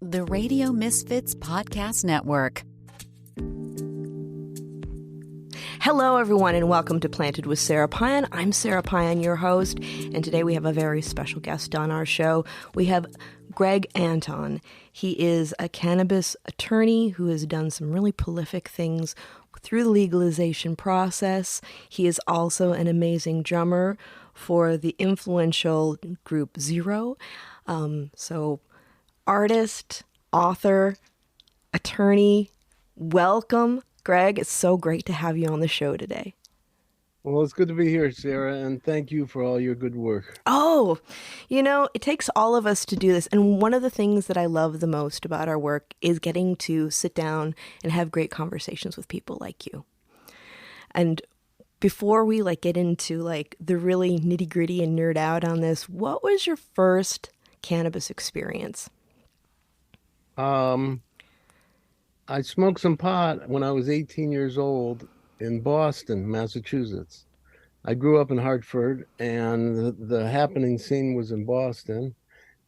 The Radio Misfits Podcast Network. Hello, everyone, and welcome to Planted with Sara Payan. I'm Sara Payan, your host, and today we have a very special guest on our show. We have Greg Anton. He is a cannabis attorney who has done some really prolific things through the legalization process. He is also an amazing drummer for the influential group Zero. Artist, author, attorney, welcome, Greg. It's so great to have you on the show today. Well, it's good to be here, Sara, and thank you for all your good work. Oh, it takes all of us to do this. And one of the things that I love the most about our work is getting to sit down and have great conversations with people like you. And before we get into the really nitty gritty and nerd out on this, what was your first cannabis experience? I smoked some pot when I was 18 years old in Boston, Massachusetts. I grew up in Hartford, and the happening scene was in Boston.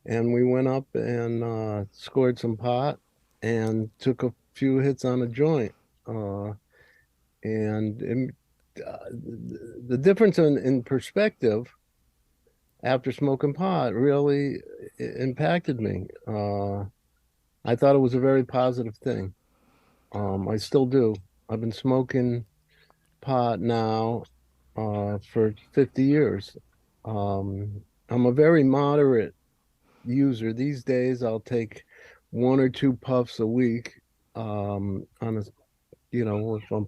And we went up and scored some pot and took a few hits on a joint. The difference in perspective after smoking pot really impacted me. I thought it was a very positive thing. I still do. I've been smoking pot now for 50 years. I'm a very moderate user. These days, I'll take 1 or 2 puffs a week if I'm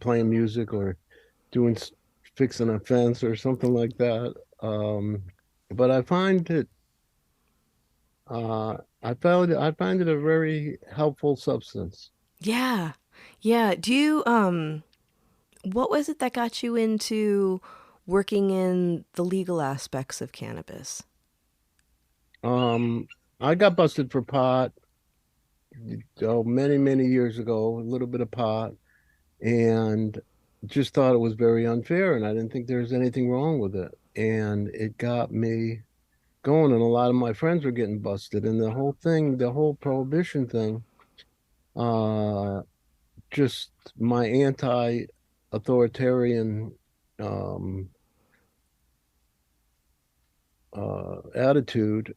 playing music or fixing a fence or something like that. But I find it I find it a very helpful substance. Yeah. Do you, what was it that got you into working in the legal aspects of cannabis? I got busted for pot many, many years ago, a little bit of pot, and just thought it was very unfair, and I didn't think there was anything wrong with it. And it got me going, and a lot of my friends were getting busted, and the whole prohibition thing, just my anti-authoritarian attitude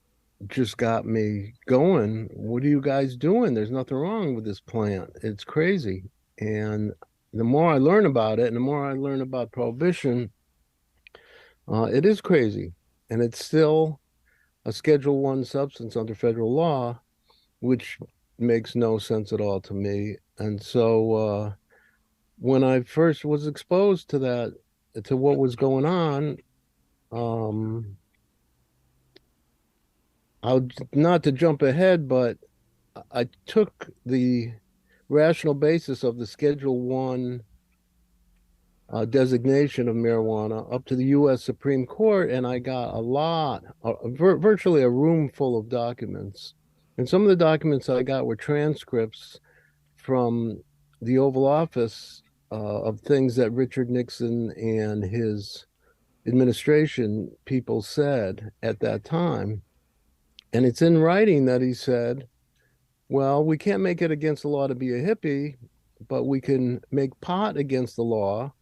just got me going. What are you guys doing? There's nothing wrong with this plant. It's crazy. And the more I learn about it and the more I learn about prohibition, it is crazy. And it's still a Schedule I substance under federal law, which makes no sense at all to me. And so when I first was exposed to that, to what was going on, not to jump ahead, but I took the rational basis of the Schedule I designation of marijuana up to the U.S. Supreme Court, and I got virtually a room full of documents. And some of the documents I got were transcripts from the Oval Office of things that Richard Nixon and his administration people said at that time. And it's in writing that he said, well, we can't make it against the law to be a hippie, but we can make pot against the law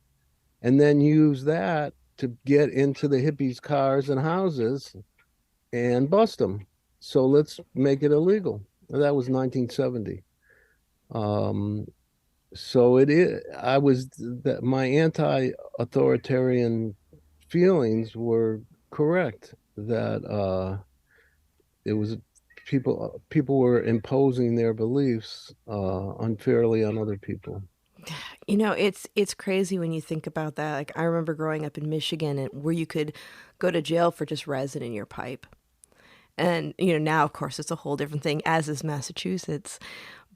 and then use that to get into the hippies' cars and houses and bust them. So let's make it illegal. And that was 1970. My anti-authoritarian feelings were correct, that it was people were imposing their beliefs unfairly on other people. It's crazy when you think about that. I remember growing up in Michigan, where you could go to jail for just resin in your pipe. And, now, of course, it's a whole different thing, as is Massachusetts.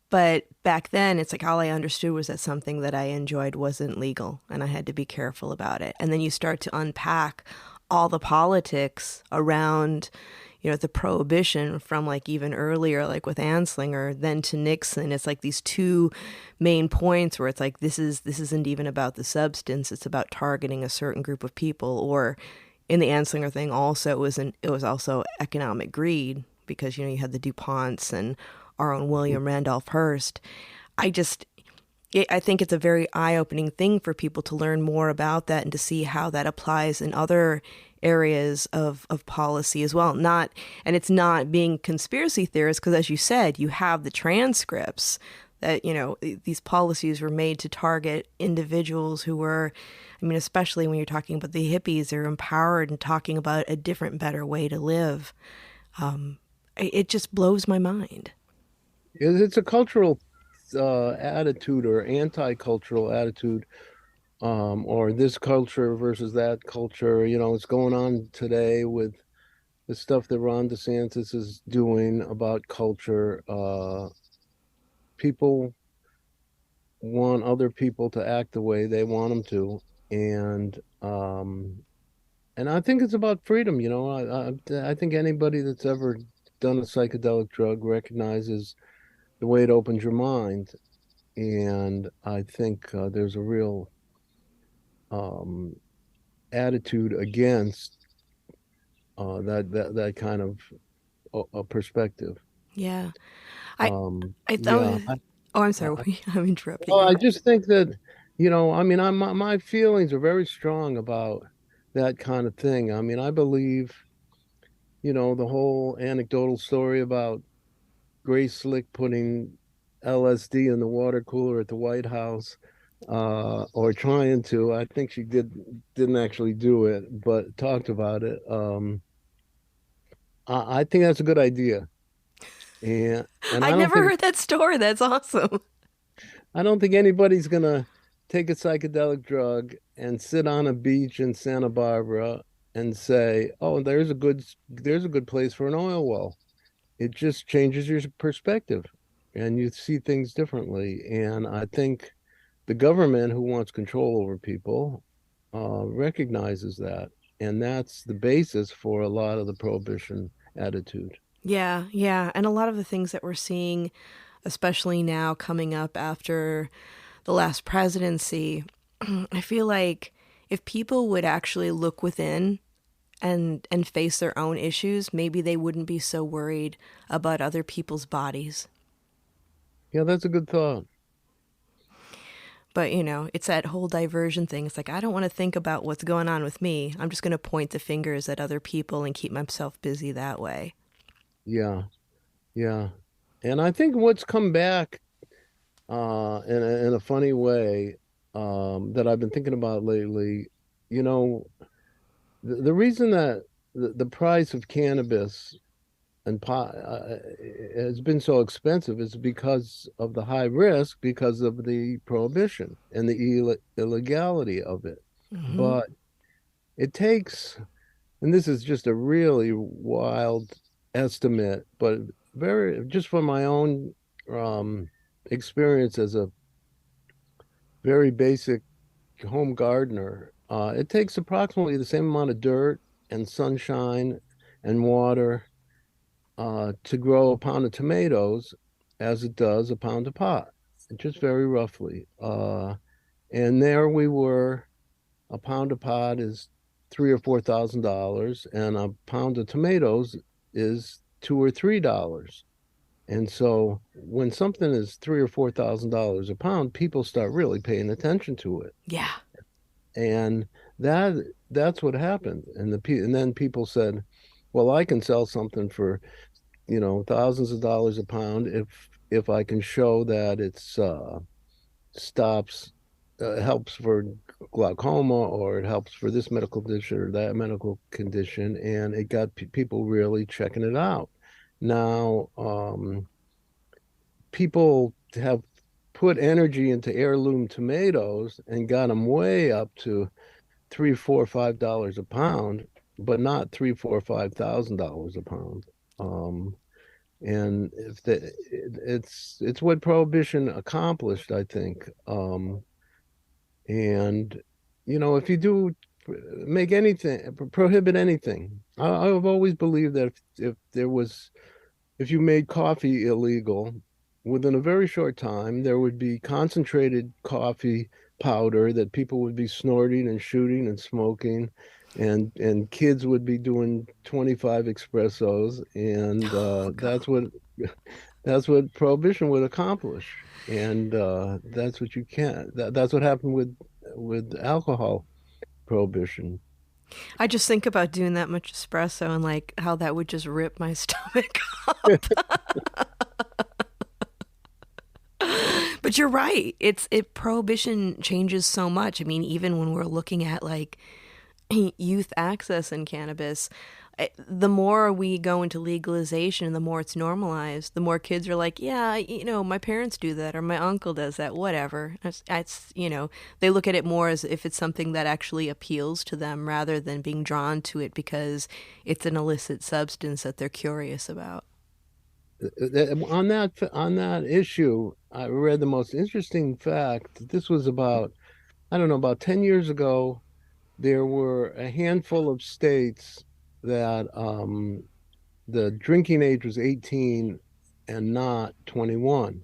But back then, it's all I understood was that something that I enjoyed wasn't legal, and I had to be careful about it. And then you start to unpack all the politics around, the prohibition from even earlier, with Anslinger, then to Nixon. It's these two main points where it's this isn't even about the substance, it's about targeting a certain group of people. Or in the Anslinger thing also, it was also economic greed, because, you had the DuPonts and our own William Randolph Hearst. I just, I think it's a very eye-opening thing for people to learn more about that and to see how that applies in other areas of policy as well. Not, and it's not being conspiracy theorists, because as you said, you have the transcripts that, you know, these policies were made to target individuals who were, I mean, especially when you're talking about the hippies, they're empowered and talking about a different, better way to live. It just blows my mind. It's a cultural attitude or anti-cultural attitude, or this culture versus that culture. You know, it's going on today with the stuff that Ron DeSantis is doing about culture. People want other people to act the way they want them to, and and I think it's about freedom. You know, I think anybody that's ever done a psychedelic drug recognizes the way it opens your mind, and I think there's a real um, attitude against that kind of a perspective. Yeah. I I Yeah, thought, oh, I'm I, sorry, I'm interrupting well, you. I just think that, you know, I mean, my feelings are very strong about that kind of thing. I mean, I believe, you know, the whole anecdotal story about Grace Slick putting LSD in the water cooler at the White House, or trying to. I think she didn't actually do it, but talked about it. I think that's a good idea, and I never heard that story. That's awesome. I don't think anybody's gonna take a psychedelic drug and sit on a beach in Santa Barbara and say, "Oh, there's a good place for an oil well." It just changes your perspective, and you see things differently. And I think the government, who wants control over people, recognizes that, and that's the basis for a lot of the prohibition attitude. Yeah, yeah. And a lot of the things that we're seeing, especially now coming up after the last presidency, I feel like if people would actually look within and face their own issues, maybe they wouldn't be so worried about other people's bodies. Yeah, that's a good thought. But, you know, it's that whole diversion thing. It's like, I don't want to think about what's going on with me. I'm just going to point the fingers at other people and keep myself busy that way. Yeah, yeah. And I think what's come back in a funny way, that I've been thinking about lately, you know, the reason that the price of cannabis and pot has been so expensive is because of the high risk, because of the prohibition and the illegality of it. Hmm. But it takes, and this is just a really wild estimate, but very just from my own um, experience as a very basic home gardener, it takes approximately the same amount of dirt and sunshine and water to grow a pound of tomatoes as it does a pound of pot, just very roughly. And there we were, a pound of pot is $3,000 or $4,000, and a pound of tomatoes is $2 or $3. And so when something is $3,000 or $4,000 a pound, people start really paying attention to it. Yeah. And that's what happened. And then people said, well, I can sell something for, you know, thousands of dollars a pound if I can show that it's stops helps for glaucoma, or it helps for this medical condition or that medical condition, and it got people really checking it out. Now, people have put energy into heirloom tomatoes and got them way up to three, four, $5 a pound, but not three, four, $5,000 a pound. Um, and if the, it's what prohibition accomplished, I think. And you know, if you do make anything, prohibit anything, I've always believed that if there was, if you made coffee illegal, within a very short time, there would be concentrated coffee powder that people would be snorting and shooting and smoking, and kids would be doing 25 espressos, and Oh, God. That's what prohibition would accomplish, and that's what you can't. That's what happened with alcohol prohibition. I just think about doing that much espresso and like how that would just rip my stomach. But you're right. It prohibition changes so much. I mean, even when we're looking at like youth access in cannabis, the more we go into legalization, the more it's normalized, the more kids are like, yeah, my parents do that or my uncle does that, whatever. They look at it more as if it's something that actually appeals to them rather than being drawn to it because it's an illicit substance that they're curious about. On that issue, I read the most interesting fact. This was about, I don't know, about 10 years ago. There were a handful of states that the drinking age was 18 and not 21.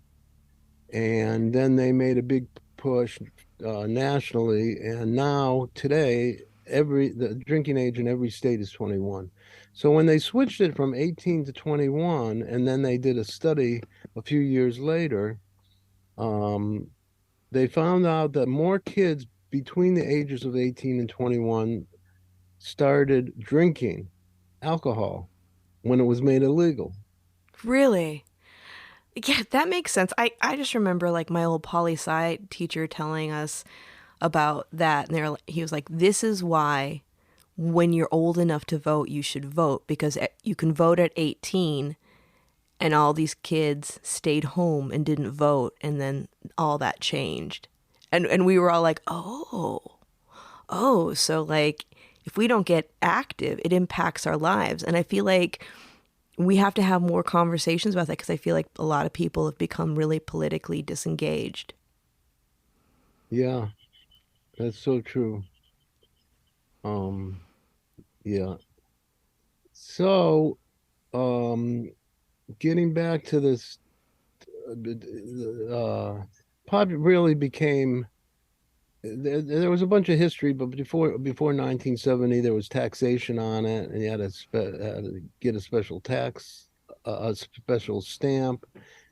And then they made a big push nationally, and now today every the drinking age in every state is 21. So when they switched it from 18 to 21, and then they did a study a few years later, um, they found out that more kids between the ages of 18 and 21 started drinking alcohol when it was made illegal. Really? Yeah, that makes sense. I just remember like my old poli sci teacher telling us about that, and he was like, "This is why when you're old enough to vote, you should vote because you can vote at 18." And all these kids stayed home and didn't vote, and then all that changed, and we were all like, "Oh, so like if we don't get active, it impacts our lives." And I feel like we have to have more conversations about that because I feel like a lot of people have become really politically disengaged. Yeah, that's so true. Um, yeah. So, um, getting back to this, pot really became there was a bunch of history, but before 1970, there was taxation on it, and you had to get a special tax, a special stamp,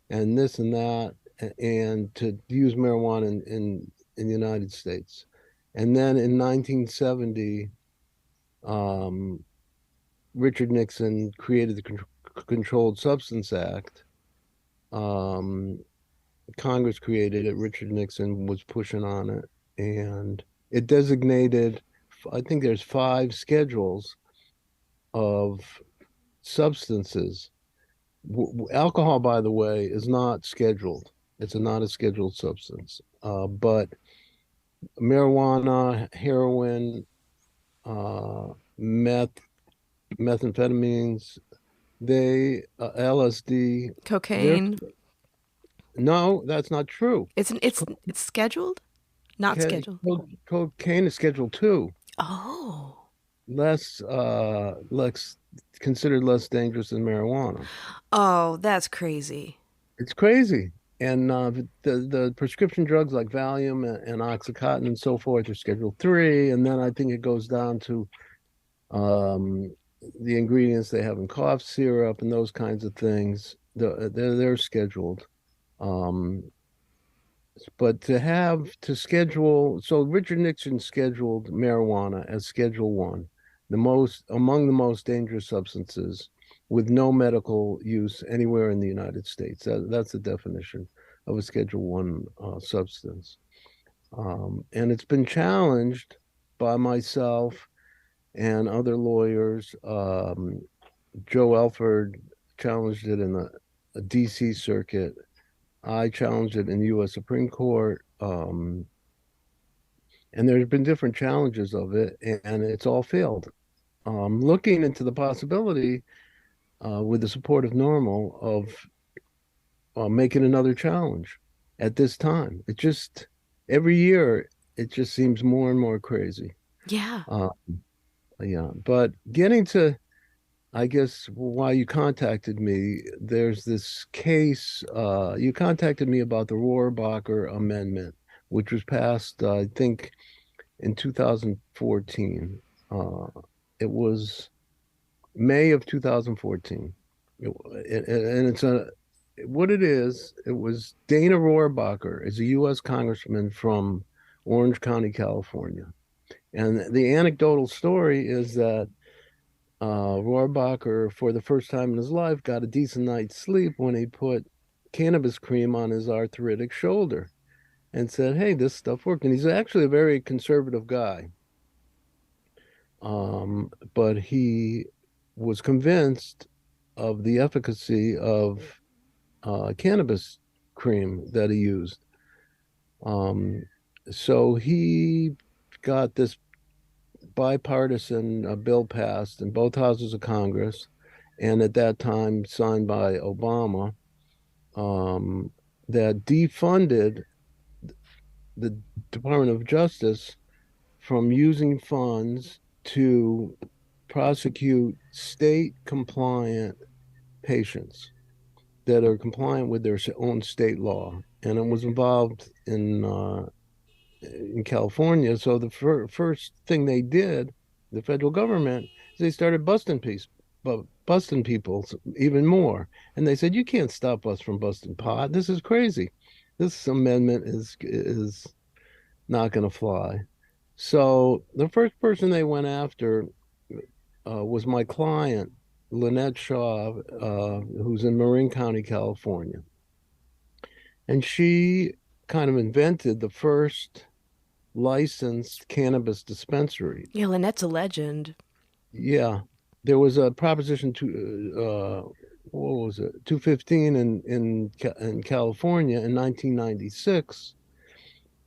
and this and that, and to use marijuana in the United States. And then in 1970, um, Richard Nixon created the Controlled Substance Act. Um, Congress created it. Richard Nixon was pushing on it, and it designated, I think there's five schedules of substances. Alcohol, by the way, is not scheduled. It's not a scheduled substance. But marijuana, heroin, meth, methamphetamines, LSD, they're Cocaine. no, that's not true. It's it's it's scheduled, not scheduled. Cocaine is Schedule 2, Oh. less considered less dangerous than marijuana. Oh, that's crazy. It's crazy. And the prescription drugs like Valium and Oxycontin and so forth are Schedule 3, and then I think it goes down to um, the ingredients they have in cough syrup and those kinds of things. They're scheduled. Um, But to schedule, so Richard Nixon scheduled marijuana as Schedule 1, among the most dangerous substances with no medical use anywhere in the United States. That's the definition of a Schedule 1 substance. And it's been challenged by myself and other lawyers. Joe Elford challenged it in the DC circuit. I challenged it in the U.S. Supreme Court, and there's been different challenges of it, and it's all failed. Looking into the possibility, with the support of NORML, of making another challenge at this time. Every year, it just seems more and more crazy. Yeah. Uh, yeah, but getting to, I guess, why you contacted me, there's this case. You contacted me about the Rohrabacher Amendment, which was passed, I think, in 2014. Uh, it was May of 2014. And what it is, it was Dana Rohrabacher is a U.S. congressman from Orange County, California. And the anecdotal story is that Rohrabacher, for the first time in his life, got a decent night's sleep when he put cannabis cream on his arthritic shoulder and said, "Hey, this stuff worked." And he's actually a very conservative guy, but he was convinced of the efficacy of cannabis cream that he used. Um, so he got this bipartisan bill passed in both houses of Congress, and at that time signed by Obama, um, that defunded the Department of Justice from using funds to prosecute state compliant patients that are compliant with their own state law. And it was involved in California. So the first thing they did, the federal government, is they started busting people even more. And they said, "You can't stop us from busting pot. This is crazy. This amendment is not going to fly." So the first person they went after was my client, Lynette Shaw, who's in Marin County, California. And she kind of invented the first licensed cannabis dispensary. Yeah, Lynette's a legend. Yeah, there was a Proposition two, what was it, 215 in California in 1996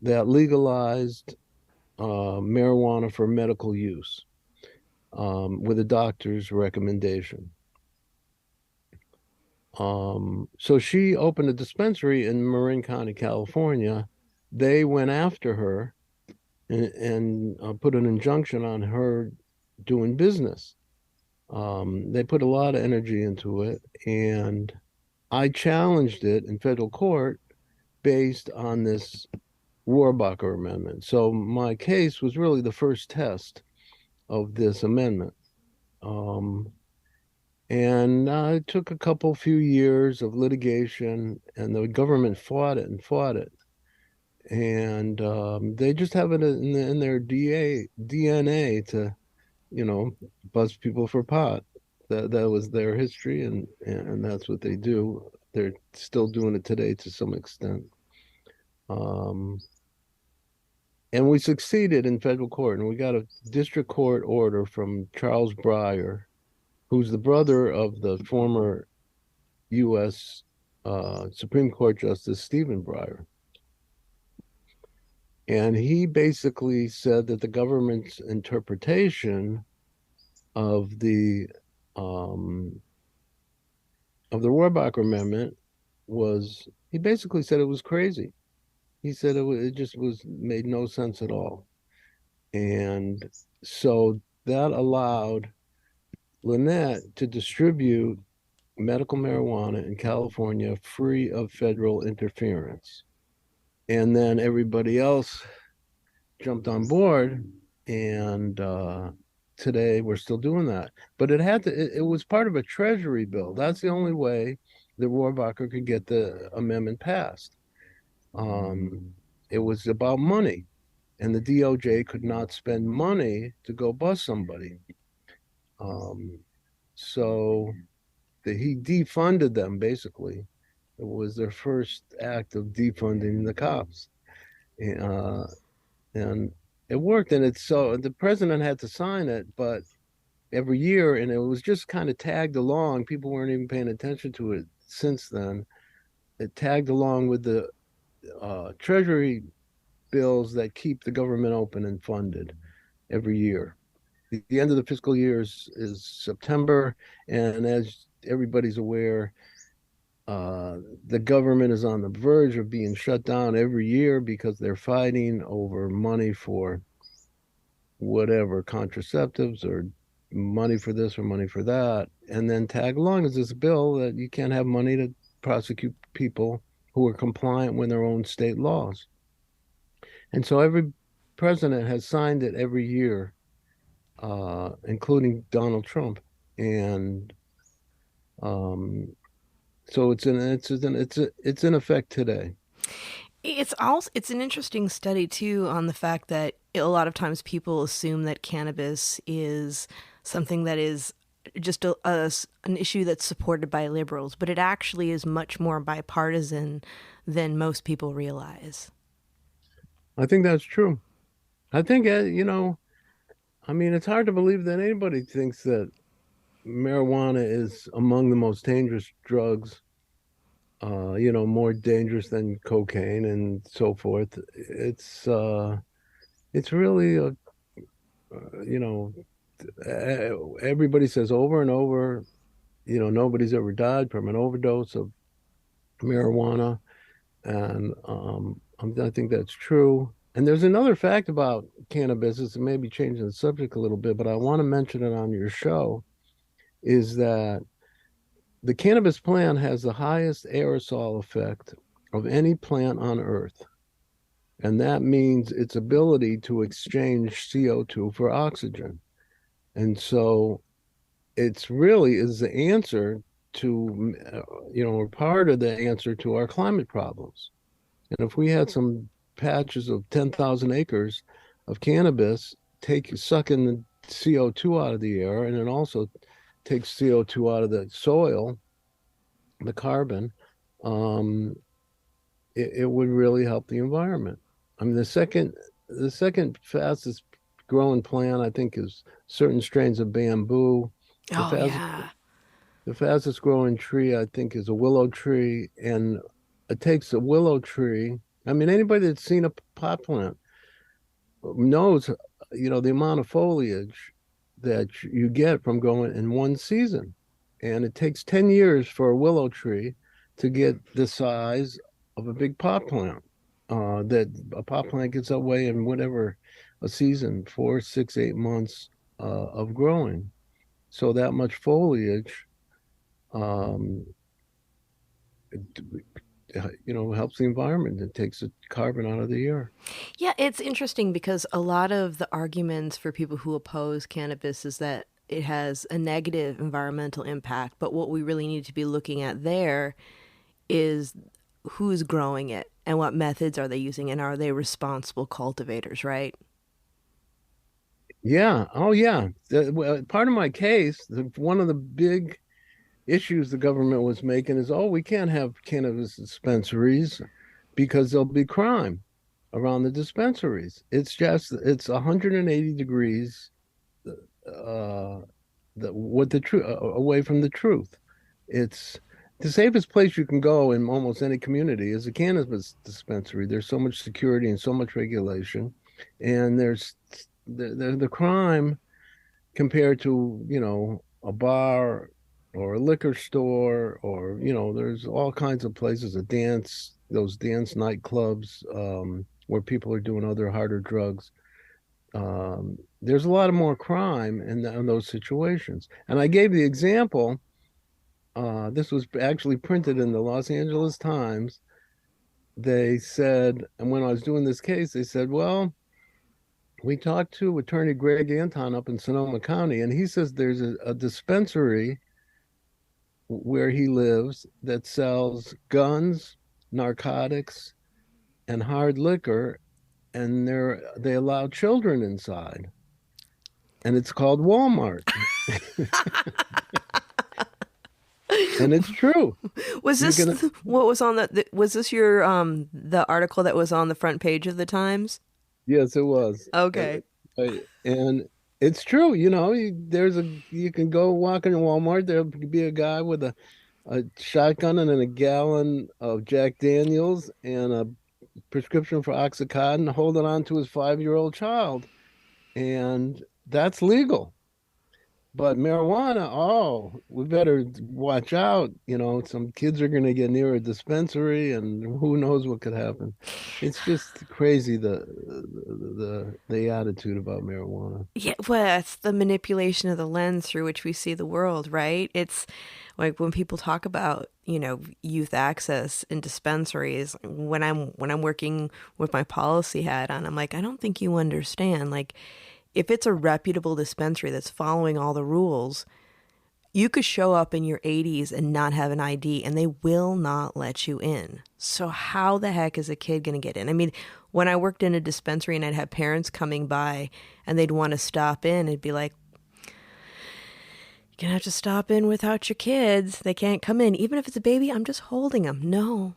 that legalized marijuana for medical use with a doctor's recommendation. So she opened a dispensary in Marin County, California. They went after her and put an injunction on her doing business. They put a lot of energy into it, and I challenged it in federal court based on this Rohrabacher amendment. So my case was really the first test of this amendment. Um, and it took a few years of litigation, and the government fought it and fought it. And they just have it in their DNA to, you know, buzz people for pot. That was their history, and that's what they do. They're still doing it today to some extent. Um, and we succeeded in federal court, and we got a district court order from Charles Breyer, who's the brother of the former U.S. Supreme Court Justice Stephen Breyer. And he basically said that the government's interpretation of the um, Rohrabacher Amendment was, he basically said it was crazy. He said it just was made no sense at all. And so that allowed Lynette to distribute medical marijuana in California free of federal interference. And then everybody else jumped on board, and today we're still doing that. But it was part of a treasury bill. That's the only way that Rohrabacher could get the amendment passed. Um, it was about money, and the DOJ could not spend money to go bust somebody. Um, so he defunded them basically. It was their first act of defunding the cops. Uh, and it worked. And it's so the president had to sign it, but every year, and it was just kind of tagged along. People weren't even paying attention to it since then. It tagged along with the treasury bills that keep the government open and funded every year. The end of the fiscal year is September, and as everybody's aware, the government is on the verge of being shut down every year because they're fighting over money for whatever, contraceptives or money for this or money for that. And then tag along is this bill that you can't have money to prosecute people who are compliant with their own state laws. And so every president has signed it every year, including Donald Trump. And um, So it's in effect today. It's an interesting study too on the fact that a lot of times people assume that cannabis is something that is just an issue that's supported by liberals, but it actually is much more bipartisan than most people realize. I think that's true. I think I mean, it's hard to believe that anybody thinks that marijuana is among the most dangerous drugs, more dangerous than cocaine and so forth. It's really you know, everybody says over and over, nobody's ever died from an overdose of marijuana, and I think that's true. And there's another fact about cannabis, it's maybe changing the subject a little bit, but I want to mention it on your show, is that the cannabis plant has the highest aerosol effect of any plant on Earth. And that means its ability to exchange CO2 for oxygen. And so it's really is the answer to, or part of the answer to our climate problems. And if we had some patches of 10,000 acres of cannabis, sucking the CO2 out of the air, and it also takes CO2 out of the soil, the carbon, um, it would really help the environment. I mean, the second fastest growing plant, I think, is certain strains of bamboo. The Oh fastest yeah. the fastest growing tree, I think, is a willow tree, and it takes a willow tree. I mean, anybody that's seen a pot plant knows, the amount of foliage that you get from growing in one season. And it takes 10 years for a willow tree to get the size of a big pot plant. That a pot plant gets that way in whatever a season, 4, 6, 8 months of growing. So that much foliage, um, helps the environment. It takes the carbon out of the air. Yeah, it's interesting because a lot of the arguments for people who oppose cannabis is that it has a negative environmental impact, but what we really need to be looking at there is who's growing it and what methods are they using and are they responsible cultivators, right? Yeah. Oh, yeah. Well, part of my case, one of the big issues the government was making is, oh, we can't have cannabis dispensaries because there'll be crime around the dispensaries. It's 180 degrees uh, what the truth away from the truth. It's the safest place you can go in almost any community is a cannabis dispensary. There's so much security and so much regulation, and there's the crime compared to, a bar or a liquor store, or, there's all kinds of places, those dance nightclubs, where people are doing other harder drugs. There's a lot of more crime in those situations. And I gave the example, this was actually printed in the Los Angeles Times. They said, and when I was doing this case, they said, well, we talked to attorney Greg Anton up in Sonoma County, and he says there's a dispensary where he lives that sells guns, narcotics, and hard liquor, and they allow children inside, and it's called Walmart, and it's true. Was You this can, what was on was this your the article that was on the front page of the Times? yes, it was, Okay. and it's true. You can go walk in Walmart. There'll be a guy with a shotgun and a gallon of Jack Daniels and a prescription for Oxycontin holding on to his 5-year-old child. And that's legal. But marijuana, oh, we better watch out. Some kids are going to get near a dispensary and who knows what could happen. It's just crazy the attitude about marijuana. Yeah, well, it's the manipulation of the lens through which we see the world, right? It's like when people talk about, youth access in dispensaries, when I'm working with my policy hat on, I'm like, I don't think you understand. Like, if it's a reputable dispensary that's following all the rules, You could show up in your 80s and not have an ID, and they will not let you in. So how the heck is a kid going to get in? I mean, when I worked in a dispensary and I'd have parents coming by and they'd want to stop in, it'd be like, you're going to have to stop in without your kids. They can't come in. Even if it's a baby, I'm just holding them. No,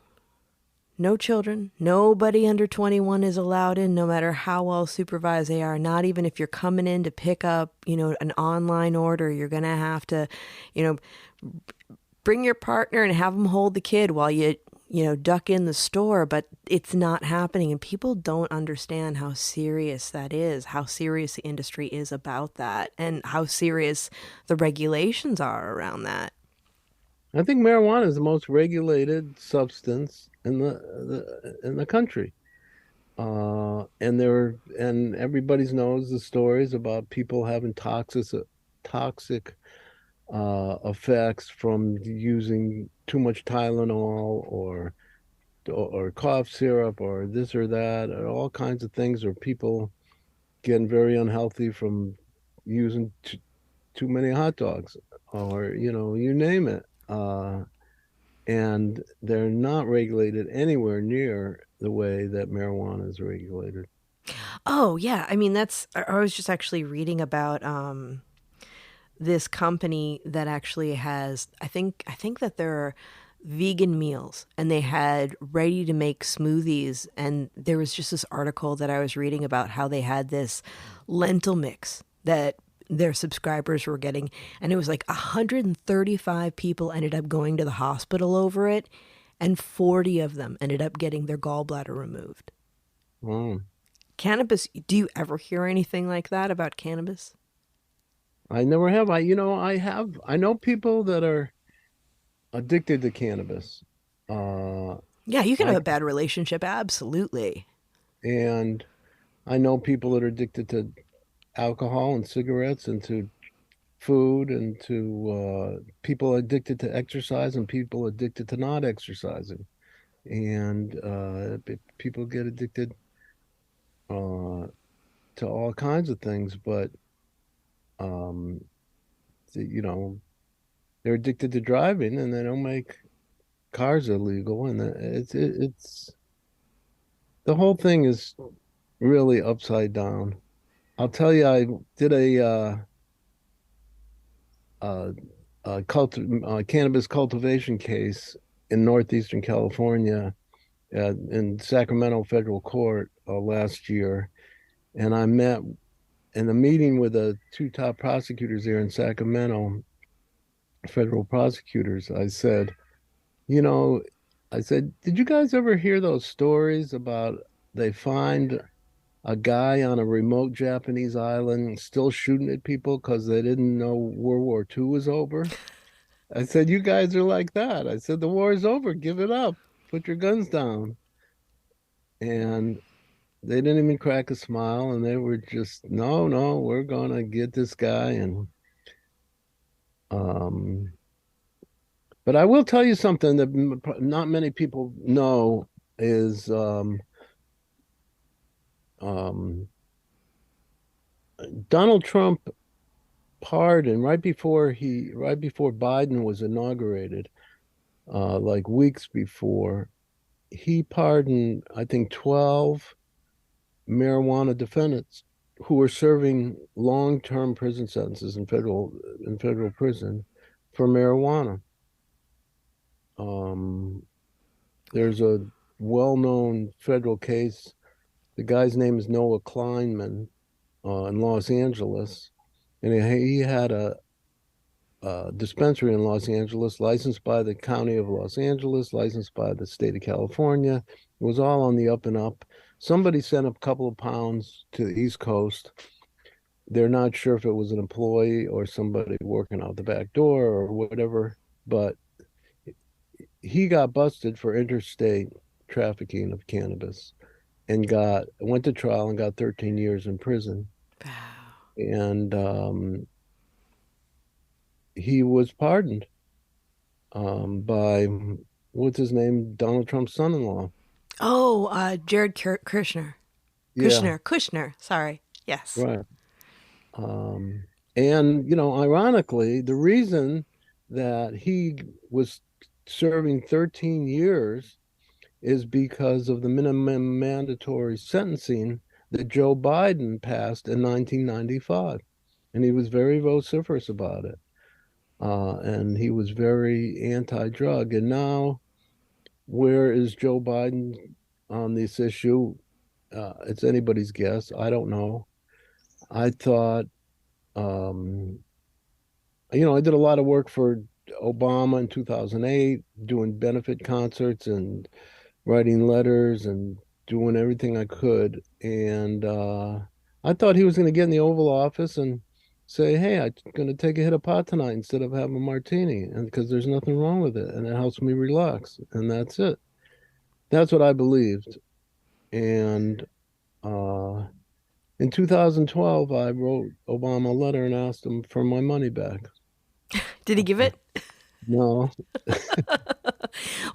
no children. Nobody under 21 is allowed in, no matter how well supervised they are. Not even if you're coming in to pick up, an online order. You're going to have to, you know, bring your partner and have them hold the kid while you duck in the store. But it's not happening. And people don't understand how serious that is, how serious the industry is about that, and how serious the regulations are around that. I think marijuana is the most regulated substance in the country. And everybody knows the stories about people having toxic effects from using too much Tylenol or cough syrup or this or that, or all kinds of things, or people getting very unhealthy from using too many hot dogs, or you name it. And they're not regulated anywhere near the way that marijuana is regulated. Oh, yeah. I mean, I was just actually reading about this company that actually has, I think that there are vegan meals, and they had ready to make smoothies. And there was just this article that I was reading about how they had this lentil mix that their subscribers were getting, and it was like 135 people ended up going to the hospital over it, and 40 of them ended up getting their gallbladder removed. Wow. Cannabis, do you ever hear anything like that about cannabis? I never have. I know people that are addicted to cannabis. Uh, Yeah, you can have I a bad relationship, absolutely. and I know people that are addicted to alcohol and cigarettes and to food and to people addicted to exercise and people addicted to not exercising. And people get addicted uh, to all kinds of things, but um, you know, they're addicted to driving and they don't make cars illegal. And it's the whole thing is really upside down. I'll tell you, I did uh, cannabis cultivation case in northeastern California in Sacramento federal court last year, and I met in a meeting with the two top prosecutors there in Sacramento, federal prosecutors. You know, I said, did you guys ever hear those stories about they find a guy on a remote Japanese island still shooting at people because they didn't know World War II was over? I said, you guys are like that. I said, the war is over. Give it up. Put your guns down. And they didn't even crack a smile. And they were just, no, no, we're going to get this guy. Um, but I will tell you something that not many people know is um, Donald Trump pardoned right before Biden was inaugurated, like weeks before, he pardoned, I think, 12 marijuana defendants who were serving long-term prison sentences in federal prison for marijuana. Um, there's a well-known federal case. The guy's name is Noah Kleinman in Los Angeles, and he had a dispensary in Los Angeles, licensed by the County of Los Angeles, licensed by the state of California. It was all on the up and up. Somebody sent a couple of pounds to the East Coast. They're not sure if it was an employee or somebody working out the back door or whatever, but he got busted for interstate trafficking of cannabis and went to trial and got 13 years in prison. Wow. And he was pardoned by what's his name, Donald Trump's son-in-law. Oh, Jared Kushner. Yeah, Kushner. Sorry. Yes. right. Um, And, ironically, the reason that he was serving 13 years is because of the minimum mandatory sentencing that Joe Biden passed in 1995. And he was very vociferous about it. And he was very anti-drug. And now, where is Joe Biden on this issue? It's anybody's guess. I don't know. I thought, um, I did a lot of work for Obama in 2008, doing benefit concerts and writing letters and doing everything I could. And I thought he was going to get in the Oval Office and say, "Hey, I'm going to take a hit of pot tonight instead of having a martini," and because there's nothing wrong with it, and it helps me relax, and that's it. That's what I believed. And uh, in 2012, I wrote Obama a letter and asked him for my money back. Did he give it? No.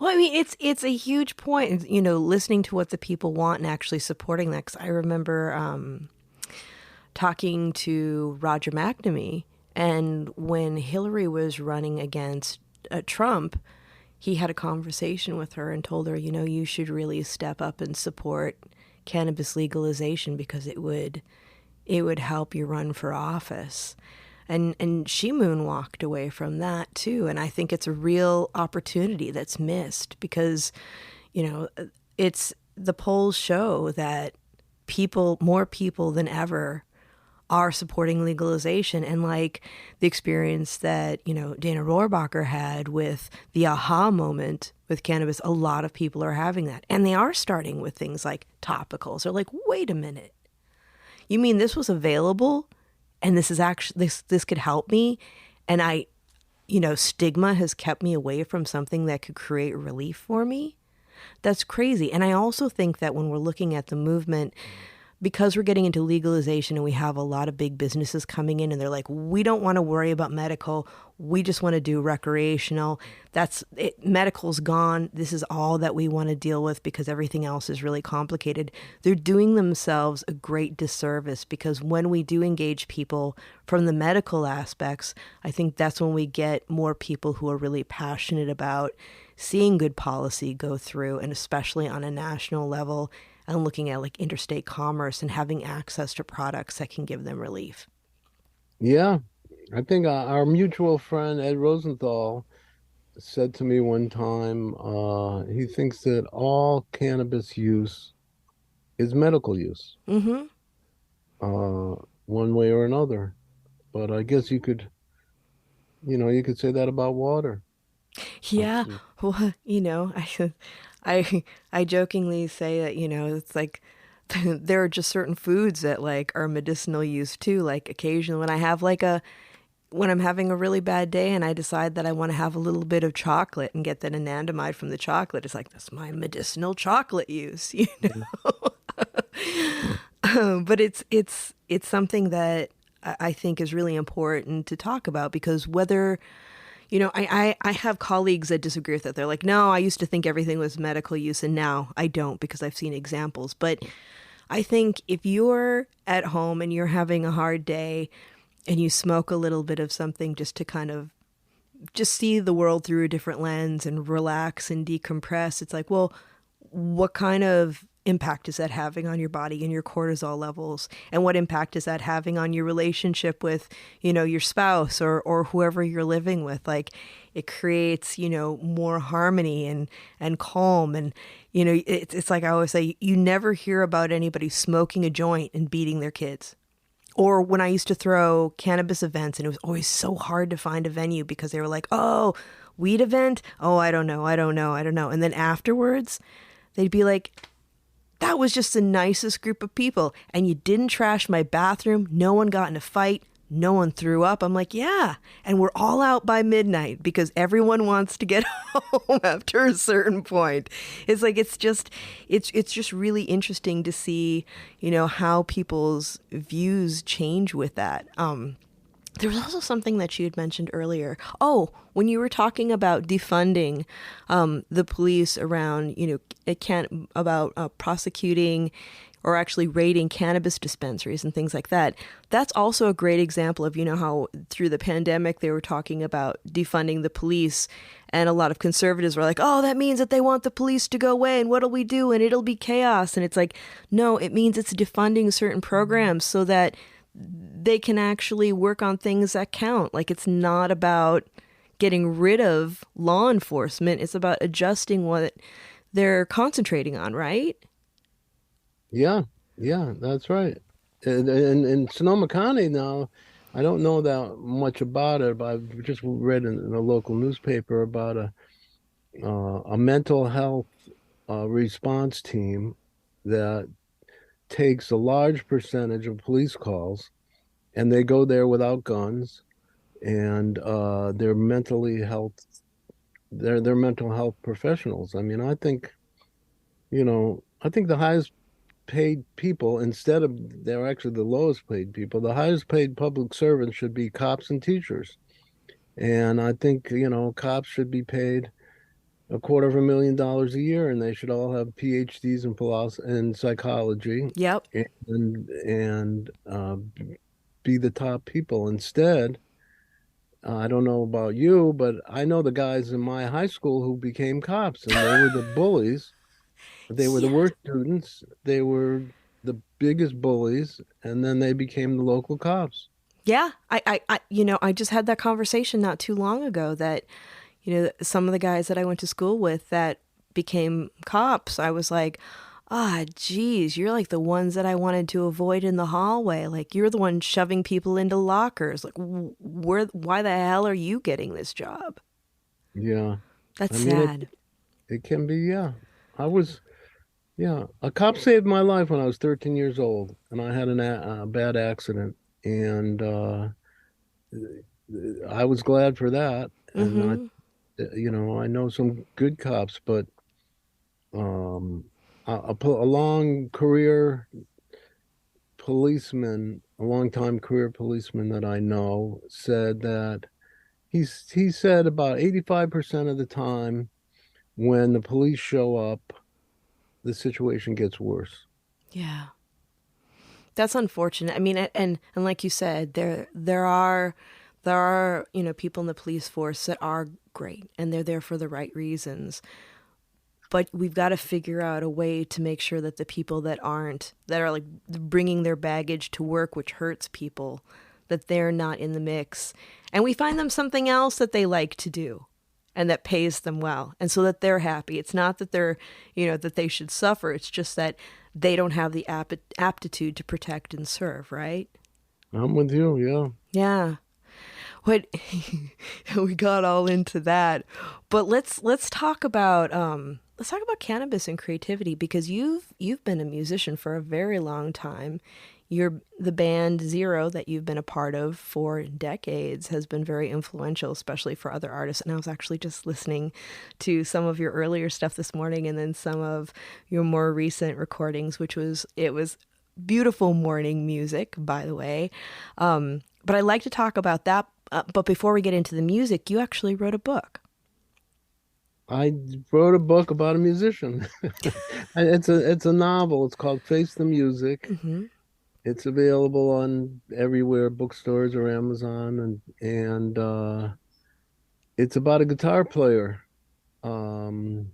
Well, I mean, it's a huge point, listening to what the people want and actually supporting that. 'Cause I remember talking to Roger McNamee, and when Hillary was running against Trump, he had a conversation with her and told her, you should really step up and support cannabis legalization because it would help you run for office. And she moonwalked away from that too. And I think it's a real opportunity that's missed because, it's the polls show that more people than ever are supporting legalization. And like the experience that, Dana Rohrabacher had with the aha moment with cannabis, a lot of people are having that. And they are starting with things like topicals. They're like, wait a minute. You mean this was available? And this is actually, this could help me. And stigma has kept me away from something that could create relief for me. That's crazy. And I also think that when we're looking at the movement, because we're getting into legalization and we have a lot of big businesses coming in and they're like, we don't want to worry about medical. We just want to do recreational. That's it. Medical's gone. This is all that we want to deal with because everything else is really complicated. They're doing themselves a great disservice because when we do engage people from the medical aspects, I think that's when we get more people who are really passionate about seeing good policy go through, and especially on a national level, and looking at like interstate commerce and having access to products that can give them relief. Yeah, I think our mutual friend Ed Rosenthal said to me one time, he thinks that all cannabis use is medical use, Mm-hmm. one way or another. But I guess you could say that about water. Yeah. Well, I jokingly say that, it's like there are just certain foods that like are medicinal use too. Like occasionally when I'm having a really bad day and I decide that I want to have a little bit of chocolate and get that anandamide from the chocolate, it's like, that's my medicinal chocolate use, But it's something that I think is really important to talk about because whether, I have colleagues that disagree with it. They're like, no, I used to think everything was medical use and now I don't because I've seen examples. But I think if you're at home and you're having a hard day and you smoke a little bit of something just to kind of just see the world through a different lens and relax and decompress, it's like, well, what kind of impact is that having on your body and your cortisol levels? And what impact is that having on your relationship with, your spouse or whoever you're living with? Like it creates, more harmony and calm. And, it's like I always say, you never hear about anybody smoking a joint and beating their kids. Or when I used to throw cannabis events and it was always so hard to find a venue because they were like, oh, weed event? Oh, I don't know. And then afterwards, they'd be like, that was just the nicest group of people. And you didn't trash my bathroom. No one got in a fight. No one threw up. I'm like, yeah. And we're all out by midnight because everyone wants to get home after a certain point. It's like, it's just really interesting to see, how people's views change with that. There was also something that you had mentioned earlier. Oh, when you were talking about defunding the police around, it can't about prosecuting or actually raiding cannabis dispensaries and things like that. That's also a great example of, how through the pandemic they were talking about defunding the police. And a lot of conservatives were like, oh, that means that they want the police to go away. And what'll we do? And it'll be chaos. And it's like, no, it means it's defunding certain programs so that they can actually work on things that count. Like, it's not about getting rid of law enforcement. It's about adjusting what they're concentrating on, right? Yeah, yeah, that's right. And in Sonoma County now, I don't know that much about it, but I've just read in a local newspaper about a mental health response team that takes a large percentage of police calls, and they go there without guns, and they're mental health professionals. I mean, I think the highest paid people, instead of they're actually the lowest paid people, the highest paid public servants should be cops and teachers. And I think, cops should be paid $250,000 a year, and they should all have PhDs in philosophy and psychology, Yep. and be the top people. Instead, I don't know about you, but I know the guys in my high school who became cops, and they were the bullies. They were the Yeah. worst students. They were the biggest bullies, and then they became the local cops. Yeah. I just had that conversation not too long ago that, some of the guys that I went to school with that became cops, I was like, geez, you're like the ones that I wanted to avoid in the hallway. Like, you're the one shoving people into lockers. Like, why the hell are you getting this job? Yeah. That's I mean, sad. it can be, yeah. I was, yeah. A cop saved my life when I was 13 years old, and I had a bad accident, and I was glad for that. And Mm-hmm. I know some good cops, but um, a long career a long time career policeman that I know said that he said about 85% of the time when the police show up, the situation gets worse. Yeah. That's unfortunate. I mean, and like you said, there are people in the police force that are great and they're there for the right reasons. But we've got to figure out a way to make sure that the people that are like bringing their baggage to work, which hurts people, that they're not in the mix, and we find them something else that they like to do and that pays them well, and so that they're happy. It's not that that they should suffer. It's just that they don't have the aptitude to protect and serve, right? I'm with you, yeah. Yeah. What we got all into that, but let's talk about cannabis and creativity, because you've been a musician for a very long time. The band Zero that you've been a part of for decades has been very influential, especially for other artists. And I was actually just listening to some of your earlier stuff this morning, and then some of your more recent recordings, it was beautiful morning music, by the way. But I like to talk about that. But before we get into the music, you actually wrote a book. I wrote a book about a musician. It's a novel. It's called Face the Music. Hmm. It's available on everywhere, bookstores or Amazon, and it's about a guitar player um,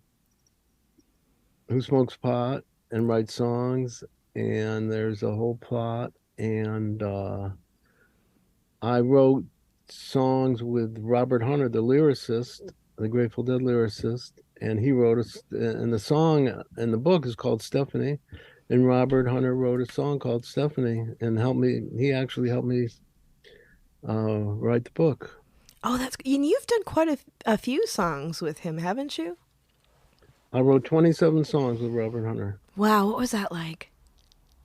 who smokes pot and writes songs, and there's a whole plot. And I wrote songs with Robert Hunter, the lyricist, the Grateful Dead lyricist, and he wrote us. And the song in the book is called Stephanie. And Robert Hunter wrote a song called Stephanie and helped me. He actually helped me write the book. Oh, and you've done quite a few songs with him, haven't you? I wrote 27 songs with Robert Hunter. Wow, what was that like?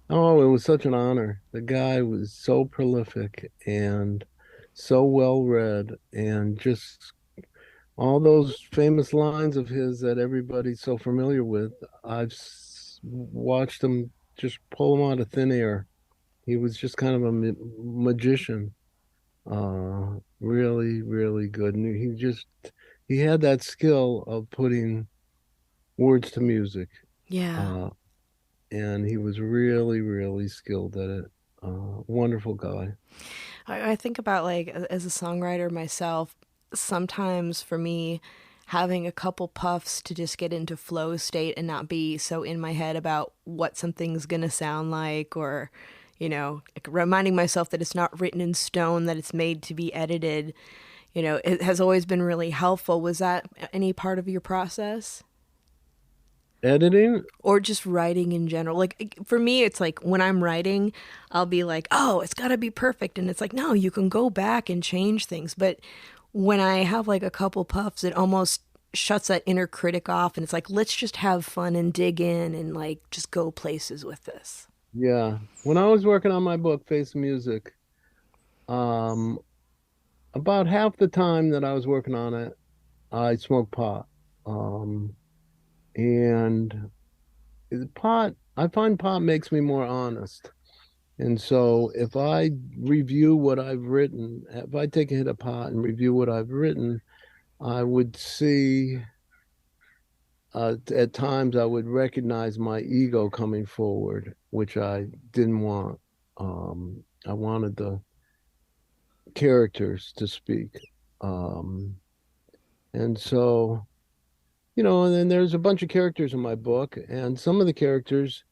Oh, it was such an honor. The guy was so prolific and so well read, and just all those famous lines of his that everybody's so familiar with. Watched him just pull them out of thin air. He was just kind of a magician. Really, really good. And he had that skill of putting words to music. Yeah. Uh, and he was really, really skilled at it. Wonderful guy. I think about like as a songwriter myself, sometimes for me, having a couple puffs to just get into flow state and not be so in my head about what something's gonna sound like, or, like reminding myself that it's not written in stone, that it's made to be edited, it has always been really helpful. Was that any part of your process? Editing? Or just writing in general. Like for me, it's like when I'm writing, I'll be like, "Oh, it's got to be perfect." And it's like, "No, you can go back and change things." But when I have like a couple puffs, it almost shuts that inner critic off and it's like, "Let's just have fun and dig in and like just go places with this." Yeah. When I was working on my book, Face of Music, um, about half the time that I was working on it, I smoked pot. Um, and I find pot makes me more honest. And so if I review what I've written, if I take a hit of pot and review what I've written, I would see at times I would recognize my ego coming forward, which I didn't want. I wanted the characters to speak. Um, and so, and then there's a bunch of characters in my book, and some of the characters,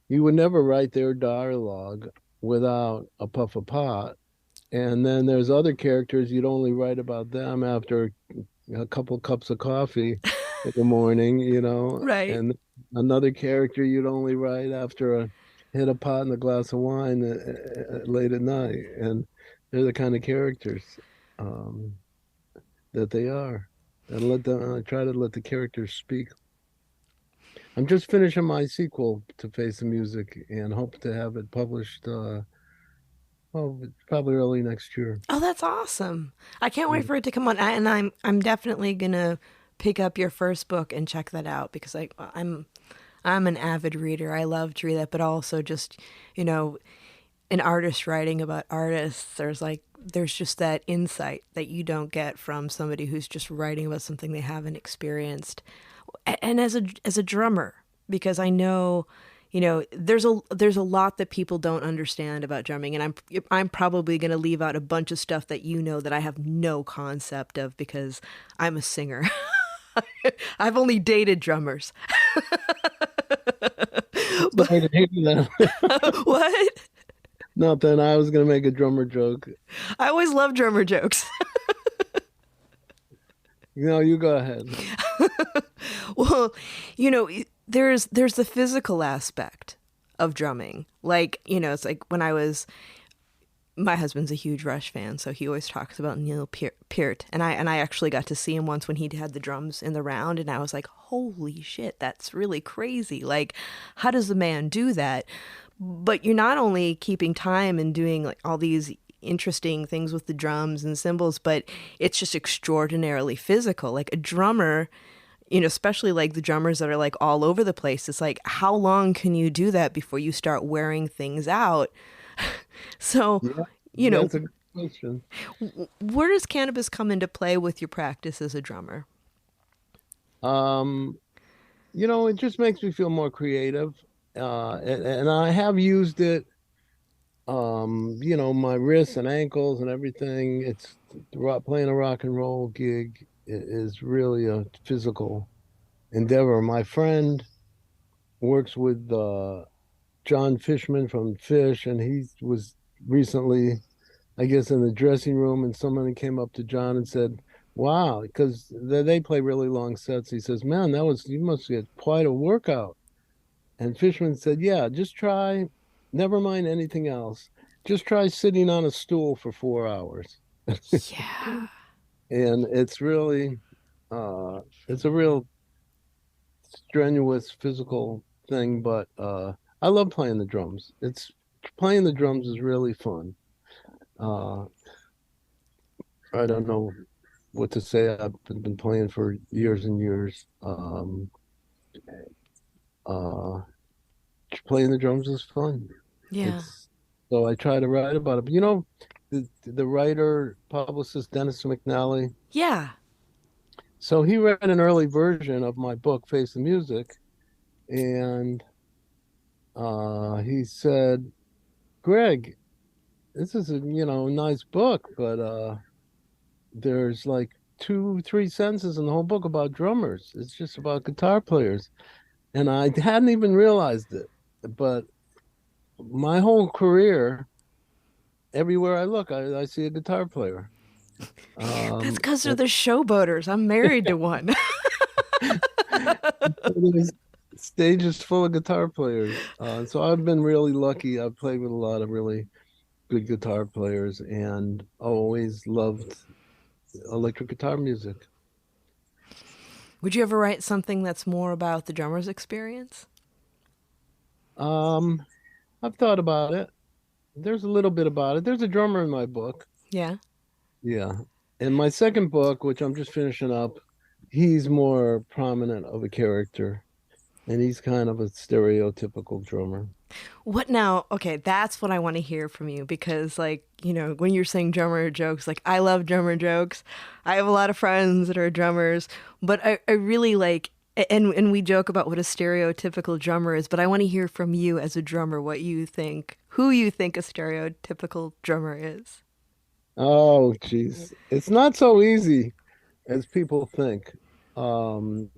you would never write their dialogue without a puff of pot. And then there's other characters you'd only write about them after a couple cups of coffee in the morning, Right. and another character you'd only write after a hit a pot and a glass of wine late at night. And they're the kind of characters um, that they are. And I try to let the characters speak. I'm just finishing my sequel to Face the Music and hope to have it published, probably early next year. Oh, that's awesome. I can't Yeah. wait for it to come on. And I'm definitely going to pick up your first book and check that out because I'm an avid reader. I love to read that, but also just, you know, an artist writing about artists, there's just that insight that you don't get from somebody who's just writing about something they haven't experienced. And as a drummer, because I know, there's a lot that people don't understand about drumming, and I'm probably going to leave out a bunch of stuff that that I have no concept of because I'm a singer. I've only dated drummers. But Sorry to hear that. what? Nothing. I was gonna make a drummer joke. I always love drummer jokes. You go ahead. Well, there's the physical aspect of drumming. Like, it's like when my husband's a huge Rush fan, so he always talks about Neil Peart, and I actually got to see him once when he had the drums in the round, and I was like, holy shit, that's really crazy. Like, how does the man do that? But you're not only keeping time and doing like all these interesting things with the drums and cymbals, but it's just extraordinarily physical. Like a drummer, especially like the drummers that are like all over the place, it's like, how long can you do that before you start wearing things out? So, Yeah, you know, that's a good question. where does cannabis come into play with your practice as a drummer? Um, it just makes me feel more creative. And I have used it, my wrists and ankles and everything. Playing a rock and roll gig is really a physical endeavor. My friend works with John Fishman from Fish, and he was recently, I guess, in the dressing room, and someone came up to John and said, "Wow," because they play really long sets. He says, "Man, you must get quite a workout." And Fishman said, "Yeah, just try, never mind anything else. Just try sitting on a stool for 4 hours." Yeah. And it's a real strenuous physical thing, but I love playing the drums. It's Playing the drums is really fun. Uh, I don't know what to say. I've been playing for years and years. Uh, Playing the drums is fun. Yeah. It's So I try to write about it. But the writer, publicist Dennis McNally. Yeah. So he read an early version of my book, Face the Music, and he said, Greg, this is a nice book, but there's like two, three sentences in the whole book about drummers. It's just about guitar players. And I hadn't even realized it. But my whole career, everywhere I look, I see a guitar player. That's Um, because they're and the showboaters. I'm married to one. there's stages full of guitar players. So I've been really lucky. I've played with a lot of really good guitar players and always loved electric guitar music. Would you ever write something that's more about the drummer's experience? Um, I've thought about it. There's a little bit about it. There's a drummer in my book. Yeah. Yeah. In my second book, which I'm just finishing up, he's more prominent of a character, and he's kind of a stereotypical drummer. What now? Okay, that's what I want to hear from you because, like, when you're saying drummer jokes, like, I love drummer jokes. I have a lot of friends that are drummers, but I really like, and we joke about what a stereotypical drummer is, but I want to hear from you as a drummer what you think, who you think a stereotypical drummer is. Oh, geez. It's not so easy as people think. Um,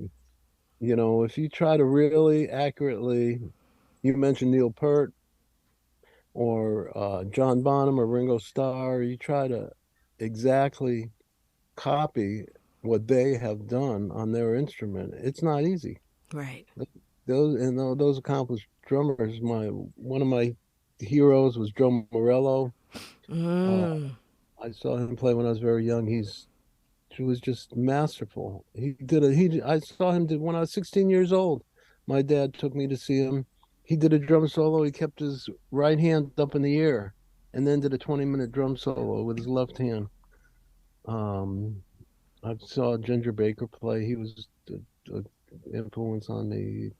if you try to really accurately, you mentioned Neil Peart or John Bonham or Ringo Starr, you try to exactly copy what they have done on their instrument. It's not easy. Right. Those accomplished drummers, my one of my heroes was Joe Morello. Uh, Mm, I saw him play when I was very young. He was just masterful. I saw him did when I was 16 years old. My dad took me to see him. He did a drum solo. He kept his right hand up in the air and then did a 20-minute drum solo with his left hand. Um, I saw Ginger Baker play. He was a influence on me.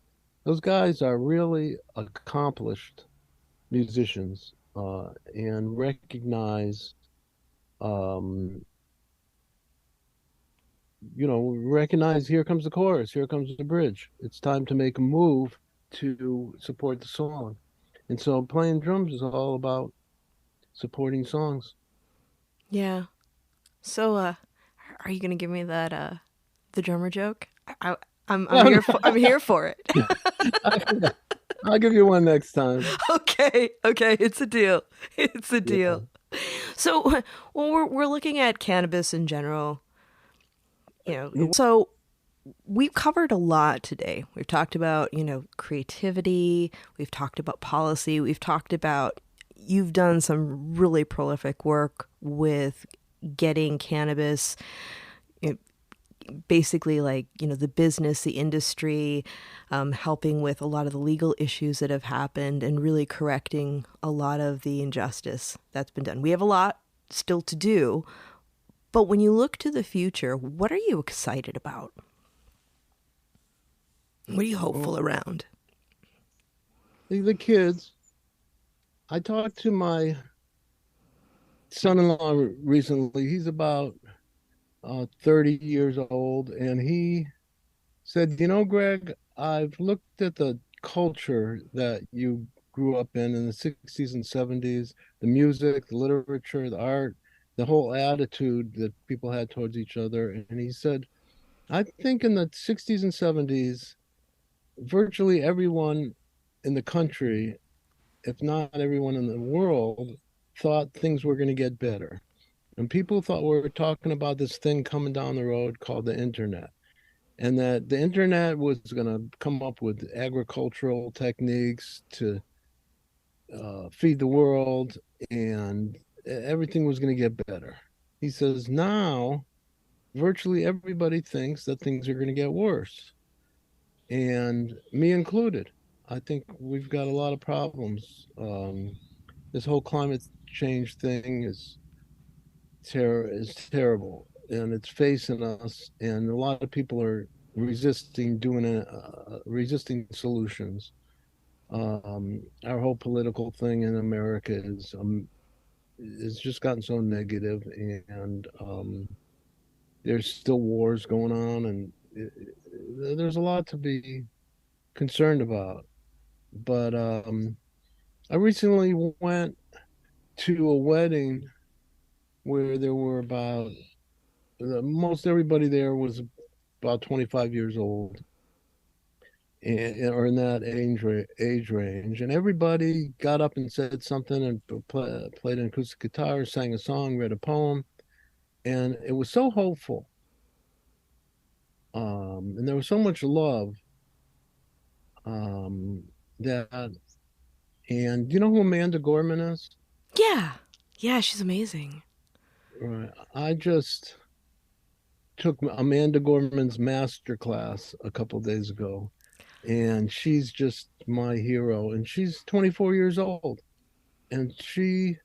Those guys are really accomplished musicians and um, recognize here comes the chorus, here comes the bridge. It's time to make a move to support the song. And so playing drums is all about supporting songs. yeah. So, are you gonna give me that the drummer joke? I'm here for it. I'll give you one next time. Okay, okay, it's a deal. It's a Yeah. deal. So, when we're looking at cannabis in general, so we've covered a lot today. We've talked about, creativity, we've talked about policy, we've talked about you've done some really prolific work with getting cannabis, basically like the business, the industry, helping with a lot of the legal issues that have happened and really correcting a lot of the injustice that's been done. We have a lot still to do, but when you look to the future, what are you excited about? What are you hopeful Well, around? the kids, I talked to my son-in-law recently. He's about 30 years old, and he said, Greg, I've looked at the culture that you grew up in the 60s and 70s, the music, the literature, the art, the whole attitude that people had towards each other. And he said, I think in the 60s and 70s, virtually everyone in the country, if not everyone in the world, thought things were going to get better. And people thought we were talking about this thing coming down the road called the internet, and that the internet was going to come up with agricultural techniques to feed the world, and everything was going to get better. He says now virtually everybody thinks that things are going to get worse, and me included. I think we've got a lot of problems. This whole climate change thing is terrible, and it's facing us. And a lot of people are resisting solutions. Our whole political thing in America is it's just gotten so negative, and there's still wars going on, and there's a lot to be concerned about. But I recently went to a wedding where there were about most everybody there was about 25 years old, or in that age range, and everybody got up and said something and played an acoustic guitar, sang a song, read a poem, and it was so hopeful. And there was so much love, um, that, and you know who Amanda Gorman is? Yeah. Yeah, she's amazing. Right. I just took Amanda Gorman's master class a couple days ago, and she's just my hero. And she's 24 years old, and she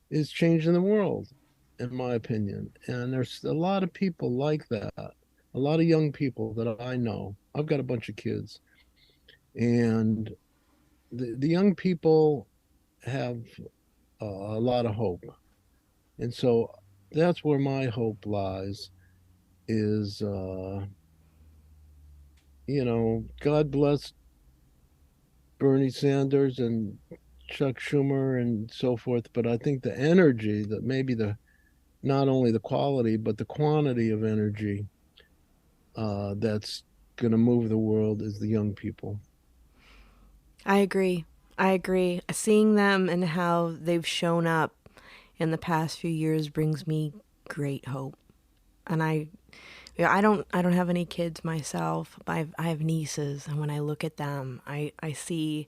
is changing the world, in my opinion. And there's a lot of people like that, a lot of young people that I know. I've got a bunch of kids, and the young people have a lot of hope. And so that's where my hope lies is, God bless Bernie Sanders and Chuck Schumer and so forth. But I think the energy, that maybe the not only the quality but the quantity of energy, that's going to move the world is the young people. I agree. I agree. Seeing them and how they've shown up in the past few years brings me great hope. And I don't have any kids myself. But I have nieces, and when I look at them, I see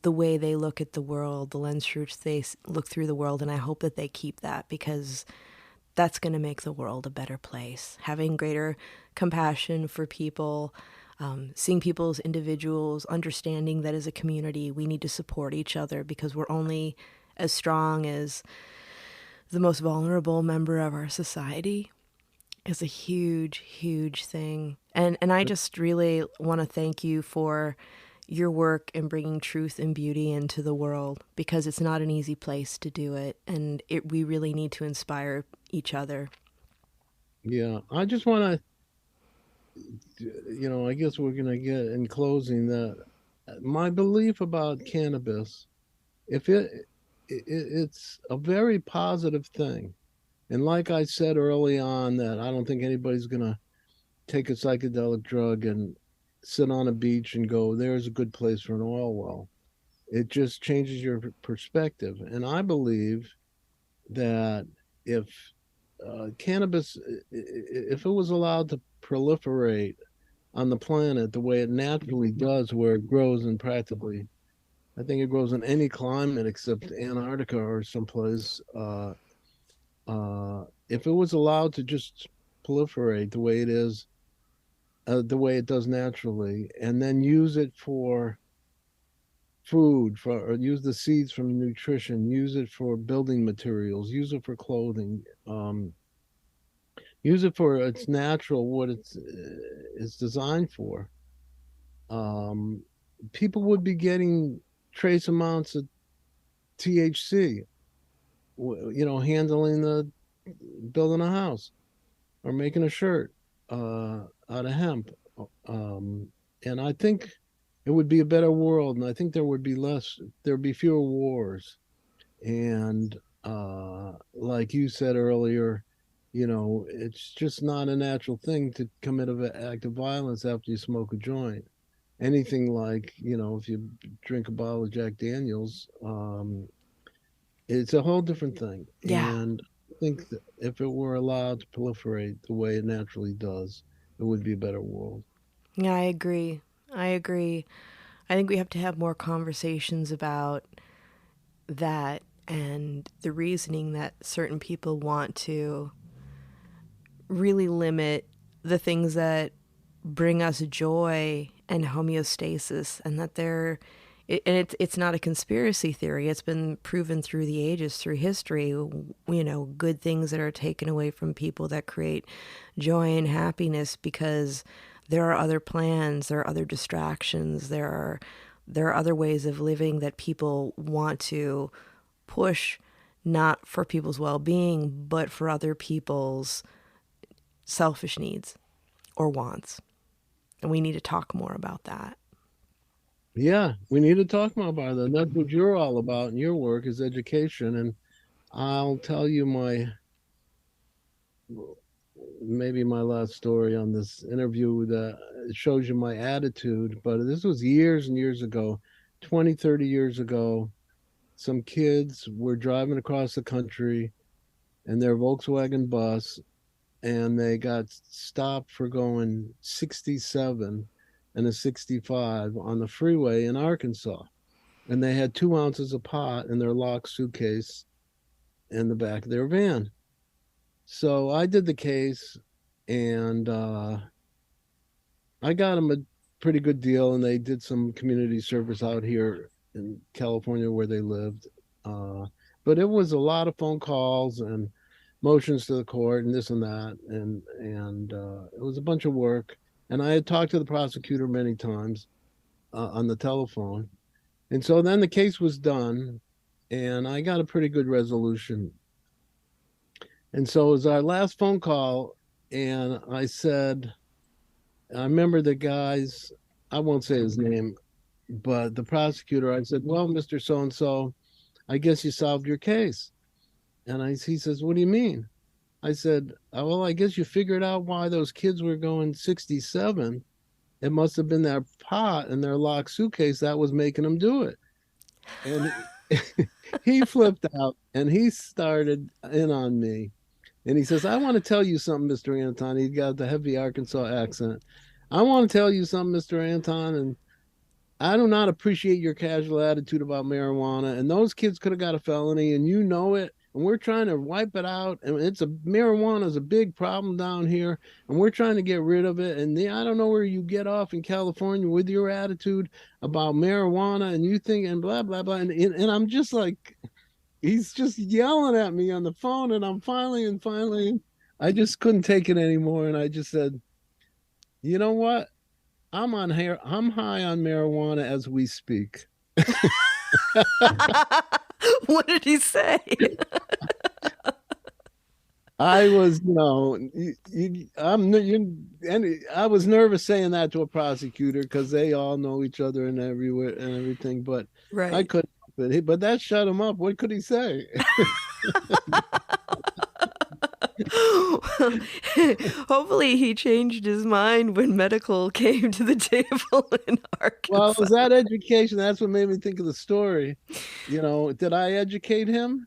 the way they look at the world, the lens through which they look through the world, and I hope that they keep that, because that's going to make the world a better place. Having greater compassion for people, seeing people as individuals, understanding that as a community we need to support each other because we're only as strong as the most vulnerable member of our society is a huge, huge thing. And I just really want to thank you for your work in bringing truth and beauty into the world, because it's not an easy place to do it, and we really need to inspire each other. Yeah, I just want to, I guess we're going to get in closing that my belief about cannabis, if it's a very positive thing. And like I said early on, that I don't think anybody's going to take a psychedelic drug and sit on a beach and go, there's a good place for an oil well. It just changes your perspective. And I believe that if cannabis, if it was allowed to proliferate on the planet the way it naturally does, where it grows in practically, I think it grows in any climate except Antarctica or someplace. If it was allowed to just proliferate the way it is, the way it does naturally, and then use it for food, or use the seeds from nutrition, use it for building materials, use it for clothing, use it for its natural, what it's designed for. Um, People would be getting trace amounts of THC, handling the building a house or making a shirt out of hemp. Um, and I think it would be a better world, and I think there would be fewer wars. And like you said earlier, it's just not a natural thing to commit an act of violence after you smoke a joint. Anything like, if you drink a bottle of Jack Daniels, it's a whole different thing. Yeah, And I think that if it were allowed to proliferate the way it naturally does, it would be a better world. yeah, I agree. I agree. I think we have to have more conversations about that and the reasoning that certain people want to really limit the things that bring us joy and homeostasis, and that it's not a conspiracy theory. It's been proven through the ages, through history, good things that are taken away from people that create joy and happiness, because there are other plans, there are other distractions, there are other ways of living that people want to push not for people's well-being, but for other people's selfish needs or wants. And we need to talk more about that. Yeah, we need to talk more about that. That's what you're all about in your work is education. And I'll tell you maybe my last story on this interview that shows you my attitude, but this was years and years ago, 20, 30 years ago. Some kids were driving across the country in their Volkswagen bus, and they got stopped for going 67 and a 65 on the freeway in Arkansas. And they had 2 ounces of pot in their locked suitcase in the back of their van. So I did the case, and I got them a pretty good deal, and they did some community service out here in California where they lived. But it was a lot of phone calls and motions to the court and this and that, and it was a bunch of work. And I had talked to the prosecutor many times on the telephone, and so then the case was done, and I got a pretty good resolution. And so it was our last phone call, and I said, I remember the guy's, I won't say his name, but the prosecutor, I said, well, Mr. So-and-so, I guess you solved your case. And he says, what do you mean? I said, oh, well, I guess you figured out why those kids were going 67. It must have been that pot in their locked suitcase that was making them do it. And he flipped out and he started in on me. And he says, I want to tell you something, Mr. Anton. He got the heavy Arkansas accent. I want to tell you something, Mr. Anton, and I do not appreciate your casual attitude about marijuana. And those kids could have got a felony, and you know it. And we're trying to wipe it out. And marijuana is a big problem down here, and we're trying to get rid of it. And I don't know where you get off in California with your attitude about marijuana, and you think and blah blah blah. And I'm just like, he's just yelling at me on the phone, and I'm finally, I just couldn't take it anymore, and I just said, you know what? I'm high on marijuana as we speak. What did he say? I was, I was nervous saying that to a prosecutor because they all know each other and everywhere and everything, but Right. I couldn't. But that shut him up. What could he say? Hopefully he changed his mind when medical came to the table in Arkansas. Well, it was that education. That's what made me think of the story. Did I educate him?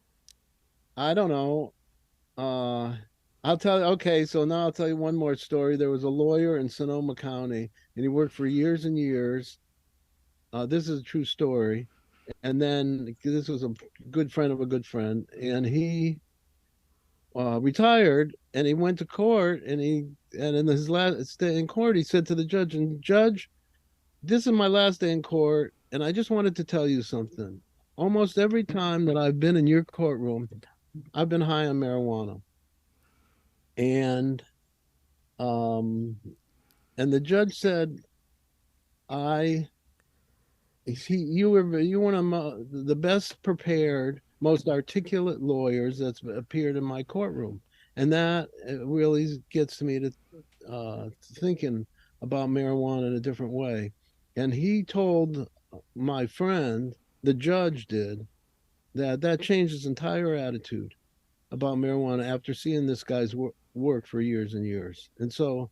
I don't know. I'll tell you. Okay, so now I'll tell you one more story. There was a lawyer in Sonoma County, and he worked for years and years. This is a true story. And then this was a good friend of a good friend, and he retired, and he went to court, and in his last day in court, he said to the judge, and Judge, this is my last day in court, and I just wanted to tell you something. Almost every time that I've been in your courtroom, I've been high on marijuana. And the judge said, you were one of the best prepared, most articulate lawyers that's appeared in my courtroom. And that really gets me to thinking about marijuana in a different way. And he told my friend, the judge did, that changed his entire attitude about marijuana after seeing this guy's work for years and years. And so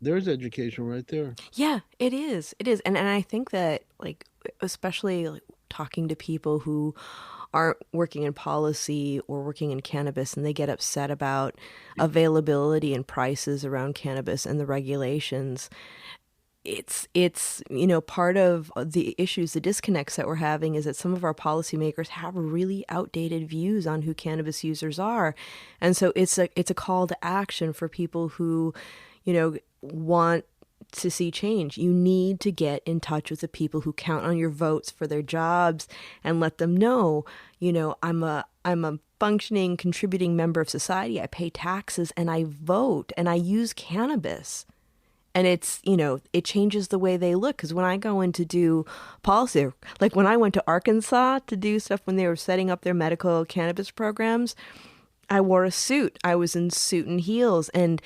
there's education right there. Yeah, it is. It is. And I think that, like, especially like talking to people who aren't working in policy or working in cannabis, and they get upset about availability and prices around cannabis and the regulations. It's part of the issues, the disconnects that we're having is that some of our policymakers have really outdated views on who cannabis users are. And so it's a call to action for people who, want to see change. You need to get in touch with the people who count on your votes for their jobs and let them know, I'm a functioning, contributing member of society. I pay taxes and I vote and I use cannabis. And it's, it changes the way they look. Because when I go in to do policy, like when I went to Arkansas to do stuff when they were setting up their medical cannabis programs, I wore a suit. I was in suit and heels. And,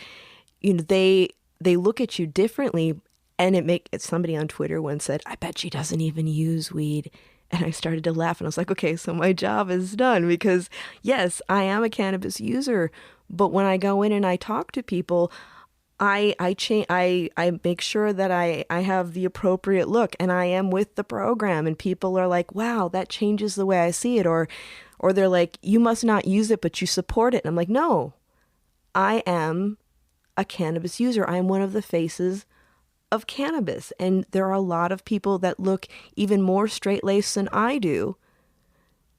they look at you differently. And somebody on Twitter once said, I bet she doesn't even use weed. And I started to laugh and I was like, okay, so my job is done, because yes, I am a cannabis user. But when I go in and I talk to people, I make sure that I have the appropriate look and I am with the program, and people are like, wow, that changes the way I see it. Or they're like, you must not use it, but you support it. And I'm like, no, I am a cannabis user. I am one of the faces of cannabis. And there are a lot of people that look even more straight-laced than I do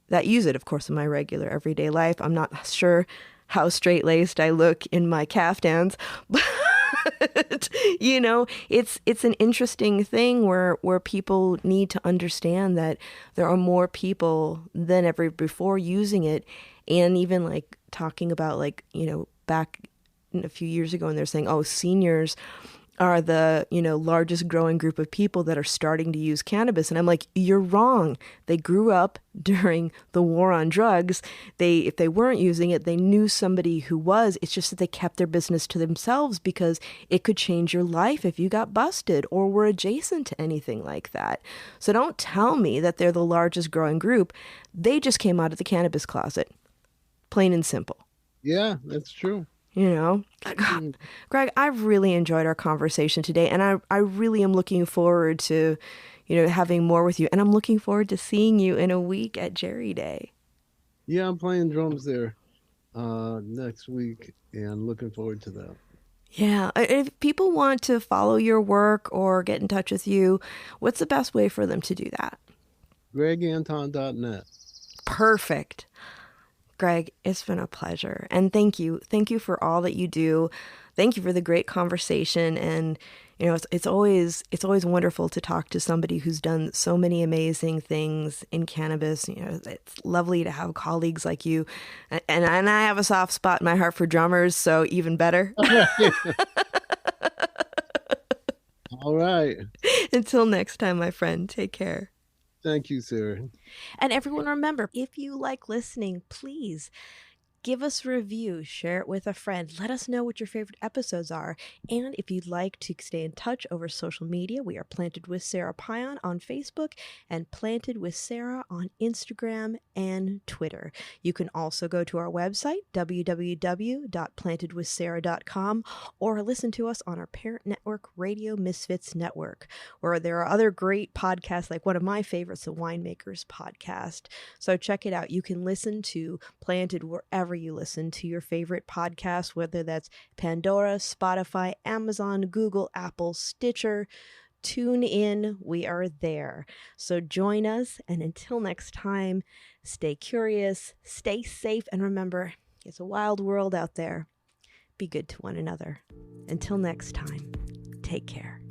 that use it, of course, in my regular everyday life. I'm not sure how straight-laced I look in my caftans, but it's an interesting thing where people need to understand that there are more people than ever before using it. And even like talking about back a few years ago, and they're saying, oh, seniors are the, largest growing group of people that are starting to use cannabis. And I'm like, you're wrong. They grew up during the war on drugs. If they weren't using it, they knew somebody who was. It's just that they kept their business to themselves because it could change your life if you got busted or were adjacent to anything like that. So don't tell me that they're the largest growing group. They just came out of the cannabis closet. Plain and simple. Yeah, that's true. God, Greg, I've really enjoyed our conversation today, and I really am looking forward to, having more with you. And I'm looking forward to seeing you in a week at Jerry Day. Yeah, I'm playing drums there next week, and looking forward to that. Yeah. If people want to follow your work or get in touch with you, what's the best way for them to do that? GregAnton.net. Perfect. Greg, it's been a pleasure. And thank you. Thank you for all that you do. Thank you for the great conversation. And, it's always wonderful to talk to somebody who's done so many amazing things in cannabis. It's lovely to have colleagues like you. And I have a soft spot in my heart for drummers, so even better. All right. Until next time, my friend, take care. Thank you, Sara. And everyone, remember, if you like listening, please give us a review, share it with a friend. Let us know what your favorite episodes are. And if you'd like to stay in touch over social media, we are Planted with Sara Pion on Facebook and Planted with Sara on Instagram and Twitter. You can also go to our website, www.plantedwithsara.com, or listen to us on our parent network, Radio Misfits Network, where there are other great podcasts, like one of my favorites, the Winemakers Podcast. So check it out. You can listen to Planted wherever you listen to your favorite podcast, whether that's Pandora, Spotify, Amazon, Google, Apple, Stitcher, TuneIn. We are there. So join us. And until next time, stay curious, stay safe, and remember, it's a wild world out there. Be good to one another. Until next time, take care.